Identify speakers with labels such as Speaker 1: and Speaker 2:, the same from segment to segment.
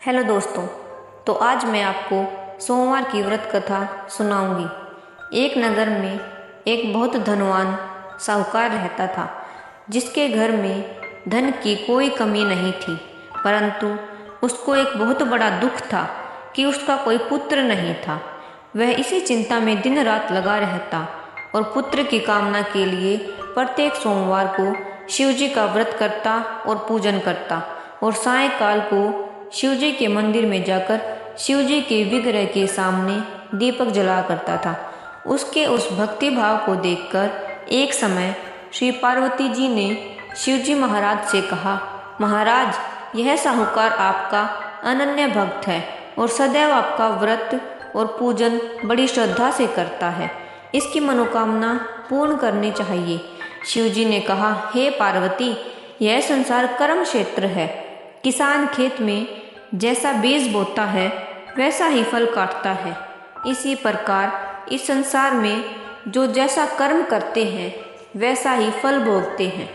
Speaker 1: Hello दोस्तों। तो आज मैं आपको सोमवार की व्रत कथा सुनाऊंगी। एक नगर में एक बहुत धनवान साहूकार रहता था, जिसके घर में धन की कोई कमी नहीं थी। परंतु उसको एक बहुत बड़ा दुख था कि उसका कोई पुत्र नहीं था। वह इसी चिंता में दिन रात लगा रहता और पुत्र की कामना के लिए प्रत्येक सोमवार को शिवजी का व्रत करता और पूजन करता और सायंकाल को शिवजी के मंदिर में जाकर शिवजी के विग्रह के सामने दीपक जला करता था। उसके उस भक्ति भाव को देखकर एक समय श्री पार्वती जी ने शिवजी महाराज से कहा, महाराज, यह साहूकार आपका अनन्य भक्त है और सदैव आपका व्रत और पूजन बड़ी श्रद्धा से करता है। इसकी मनोकामना पूर्ण करनी चाहिए। शिवजी ने कहा, हे पार्वती, यह संसार कर्म क्षेत्र है। किसान खेत में जैसा बीज बोता है वैसा ही फल काटता है। इसी प्रकार इस संसार में जो जैसा कर्म करते हैं वैसा ही फल भोगते हैं।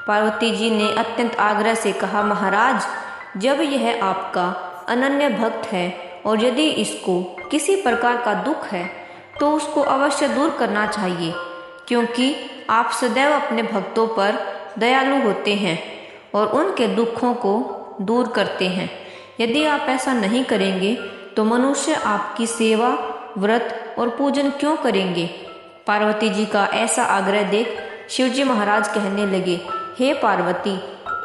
Speaker 1: पार्वती जी ने अत्यंत आग्रह से कहा, महाराज, जब यह आपका अनन्य भक्त है और यदि इसको किसी प्रकार का दुख है तो उसको अवश्य दूर करना चाहिए, क्योंकि आप सदैव अपने भक्तों पर दयालु होते हैं और उनके दुखों को दूर करते हैं। यदि आप ऐसा नहीं करेंगे तो मनुष्य आपकी सेवा, व्रत और पूजन क्यों करेंगे। पार्वती जी का ऐसा आग्रह देख शिवजी महाराज कहने लगे, हे पार्वती,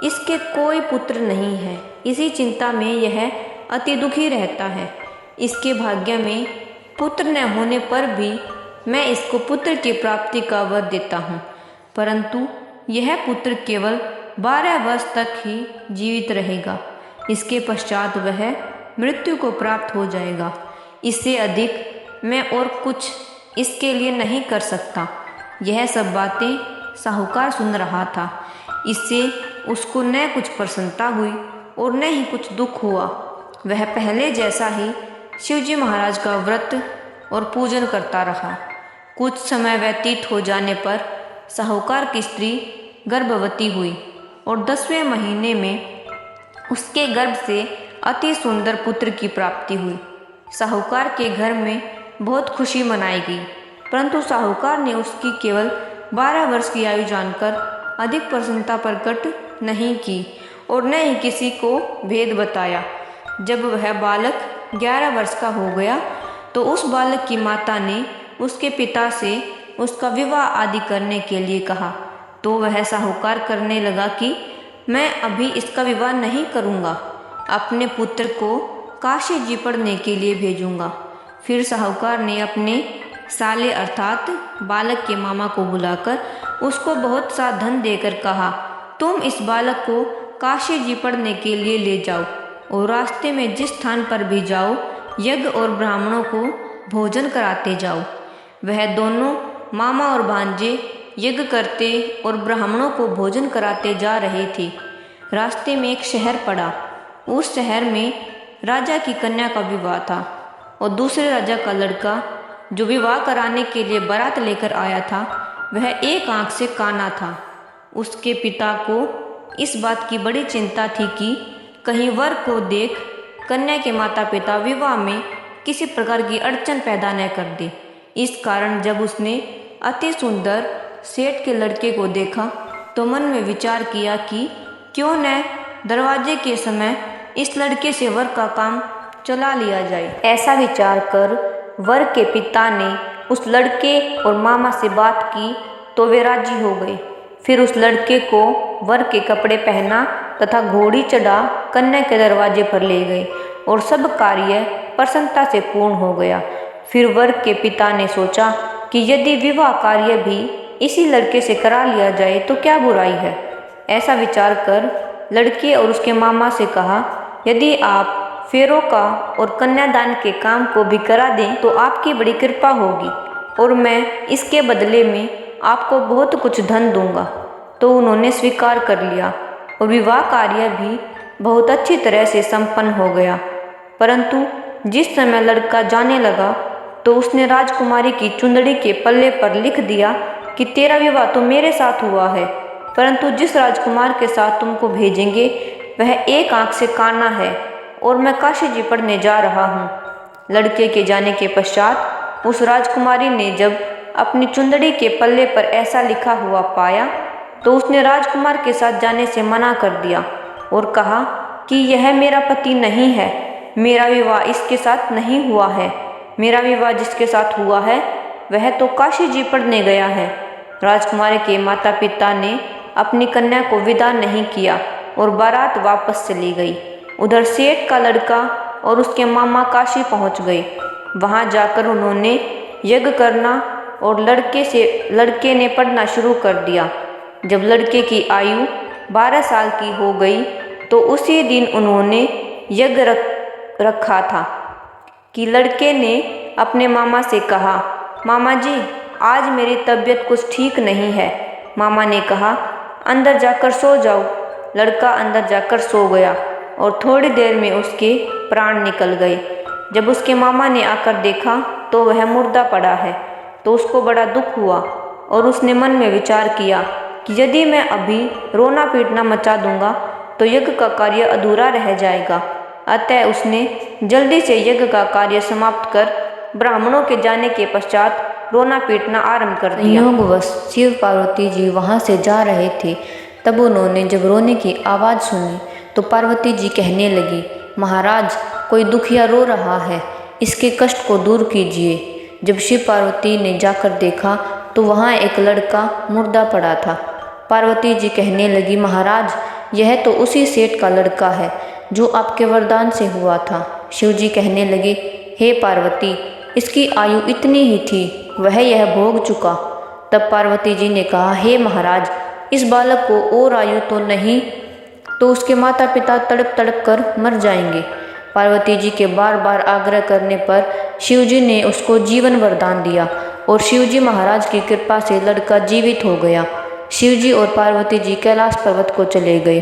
Speaker 1: इसके कोई पुत्र नहीं है। इसी चिंता में यह अति दुखी रहता है। इसके भाग्य में पुत्र न होने पर भी मैं इसको पुत्र की प्राप्ति का वर देता हूँ, परंतु यह पुत्र केवल 12 वर्ष तक ही जीवित रहेगा। इसके पश्चात वह मृत्यु को प्राप्त हो जाएगा। इससे अधिक मैं और कुछ इसके लिए नहीं कर सकता। यह सब बातें साहूकार सुन रहा था। इससे उसको न कुछ प्रसन्नता हुई और न ही कुछ दुख हुआ। वह पहले जैसा ही शिवजी महाराज का व्रत और पूजन करता रहा। कुछ समय व्यतीत हो जाने पर साहूकार की स्त्री गर्भवती हुई और 10वें महीने में उसके गर्भ से अति सुंदर पुत्र की प्राप्ति हुई। साहूकार के घर में बहुत खुशी मनाई गई, परंतु साहूकार ने उसकी केवल 12 वर्ष की आयु जानकर अधिक प्रसन्नता प्रकट नहीं की और न ही किसी को भेद बताया। जब वह बालक 11 वर्ष का हो गया तो उस बालक की माता ने उसके पिता से उसका विवाह आदि करने के लिए कहा, तो वह साहूकार करने लगा कि मैं अभी इसका विवाह नहीं करूँगा, अपने पुत्र को काशी जी पढ़ने के लिए भेजूँगा। फिर साहूकार ने अपने साले अर्थात बालक के मामा को बुलाकर उसको बहुत सा धन देकर कहा, तुम इस बालक को काशी जी पढ़ने के लिए ले जाओ और रास्ते में जिस स्थान पर भी जाओ यज्ञ और ब्राह्मणों को भोजन कराते जाओ। वह दोनों मामा और भांजे यज्ञ करते और ब्राह्मणों को भोजन कराते जा रहे थे। रास्ते में एक शहर पड़ा। उस शहर में राजा की कन्या का विवाह था और दूसरे राजा का लड़का जो विवाह कराने के लिए बारात लेकर आया था वह एक आंख से काना था। उसके पिता को इस बात की बड़ी चिंता थी कि कहीं वर को देख कन्या के माता पिता विवाह में किसी प्रकार की अड़चन पैदा न कर दे। इस कारण जब उसने अति सुंदर सेठ के लड़के को देखा तो मन में विचार किया कि क्यों न दरवाजे के समय इस लड़के से वर का काम चला लिया जाए। ऐसा विचार कर वर के पिता ने उस लड़के और मामा से बात की तो वे राजी हो गए। फिर उस लड़के को वर के कपड़े पहना तथा घोड़ी चढ़ा कन्या के दरवाजे पर ले गए और सब कार्य प्रसन्नता से पूर्ण हो गया। फिर वर के पिता ने सोचा कि यदि विवाह कार्य भी इसी लड़के से करा लिया जाए तो क्या बुराई है। ऐसा विचार कर लड़के और उसके मामा से कहा, यदि आप फेरों का और कन्यादान के काम को भी करा दें तो आपकी बड़ी कृपा होगी और मैं इसके बदले में आपको बहुत कुछ धन दूंगा। तो उन्होंने स्वीकार कर लिया और विवाह कार्य भी बहुत अच्छी तरह से संपन्न हो गया। परंतु जिस समय लड़का जाने लगा तो उसने राजकुमारी की चुंदड़ी के पल्ले पर लिख दिया कि तेरा विवाह तो मेरे साथ हुआ है, परंतु जिस राजकुमार के साथ तुमको भेजेंगे वह एक आंख से काना है और मैं काशी जी पढ़ने जा रहा हूँ। लड़के के जाने के पश्चात उस राजकुमारी ने जब अपनी चुंदड़ी के पल्ले पर ऐसा लिखा हुआ पाया तो उसने राजकुमार के साथ जाने से मना कर दिया और कहा कि यह मेरा पति नहीं है, मेरा विवाह इसके साथ नहीं हुआ है। मेरा विवाह जिसके साथ हुआ है वह तो काशी जी पढ़ने गया है। राजकुमारी के माता पिता ने अपनी कन्या को विदा नहीं किया और बारात वापस चली गई। उधर सेठ का लड़का और उसके मामा काशी पहुंच गए। वहां जाकर उन्होंने यज्ञ करना और लड़के ने पढ़ना शुरू कर दिया। जब लड़के की आयु 12 साल की हो गई तो उसी दिन उन्होंने यज्ञ रखा था कि लड़के ने अपने मामा से कहा, मामा जी आज मेरी तबीयत कुछ ठीक नहीं है। मामा ने कहा, अंदर जाकर सो जाओ। लड़का अंदर जाकर सो गया और थोड़ी देर में उसके प्राण निकल गए। जब उसके मामा ने आकर देखा तो वह मुर्दा पड़ा है तो उसको बड़ा दुख हुआ और उसने मन में विचार किया कि यदि मैं अभी रोना पीटना मचा दूंगा तो यज्ञ का कार्य अधूरा रह जाएगा। अतः उसने जल्दी से यज्ञ का कार्य समाप्त कर ब्राह्मणों के जाने के पश्चात रोना पीटना आरंभ कर दिया।
Speaker 2: संयोगवश शिव पार्वती जी वहाँ से जा रहे थे। तब उन्होंने जब रोने की आवाज़ सुनी तो पार्वती जी कहने लगी, महाराज कोई दुखिया रो रहा है, इसके कष्ट को दूर कीजिए। जब शिव पार्वती ने जाकर देखा तो वहाँ एक लड़का मुर्दा पड़ा था। पार्वती जी कहने लगी, महाराज यह तो उसी सेठ का लड़का है जो आपके वरदान से हुआ था। शिव जी कहने लगे, हे पार्वती इसकी आयु इतनी ही थी, वह यह भोग चुका। तब पार्वती जी ने कहा, हे महाराज इस बालक को और आयु तो नहीं तो उसके माता पिता तड़प तड़प कर मर जाएंगे। पार्वती जी के बार बार आग्रह करने पर शिव जी ने उसको जीवन वरदान दिया और शिव जी महाराज की कृपा से लड़का जीवित हो गया। शिव जी और पार्वती जी कैलाश पर्वत को चले गए।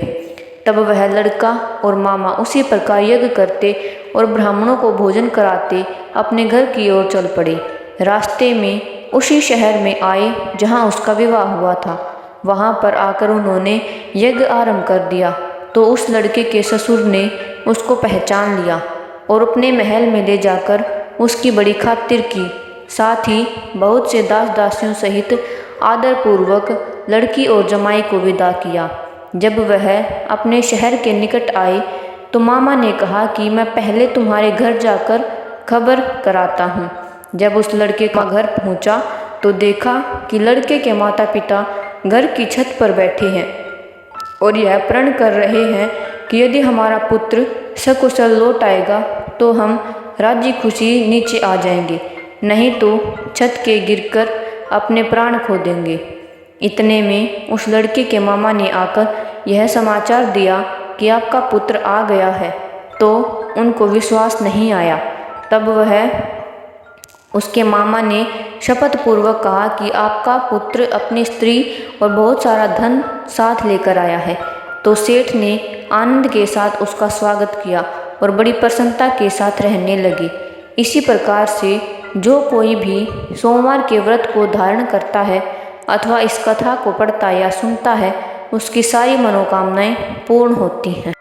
Speaker 2: तब वह लड़का और मामा उसी प्रकार यज्ञ करते और ब्राह्मणों को भोजन कराते अपने घर की ओर चल पड़े। रास्ते में उसी शहर में आए जहाँ उसका विवाह हुआ था। वहाँ पर आकर उन्होंने यज्ञ आरंभ कर दिया तो उस लड़के के ससुर ने उसको पहचान लिया और अपने महल में ले जाकर उसकी बड़ी खातिर की। साथ ही बहुत से दास दासियों सहित आदरपूर्वक लड़की और जमाई को विदा किया। जब वह अपने शहर के निकट आए तो मामा ने कहा कि मैं पहले तुम्हारे घर जाकर खबर कराता हूँ। जब उस लड़के का घर पहुँचा तो देखा कि लड़के के माता पिता घर की छत पर बैठे हैं और यह प्रण कर रहे हैं कि यदि हमारा पुत्र सकुशल लौट आएगा तो हम राजी खुशी नीचे आ जाएंगे, नहीं तो छत के गिरकर अपने प्राण खो देंगे। इतने में उस लड़के के मामा ने आकर यह समाचार दिया कि आपका पुत्र आ गया है, तो उनको विश्वास नहीं आया। तब उसके मामा ने शपथ पूर्वक कहा कि आपका पुत्र अपनी स्त्री और बहुत सारा धन साथ लेकर आया है। तो सेठ ने आनंद के साथ उसका स्वागत किया और बड़ी प्रसन्नता के साथ रहने लगे। इसी प्रकार से जो कोई भी सोमवार के व्रत को धारण करता है अथवा इस कथा को पढ़ता या सुनता है उसकी सारी मनोकामनाएं पूर्ण होती हैं।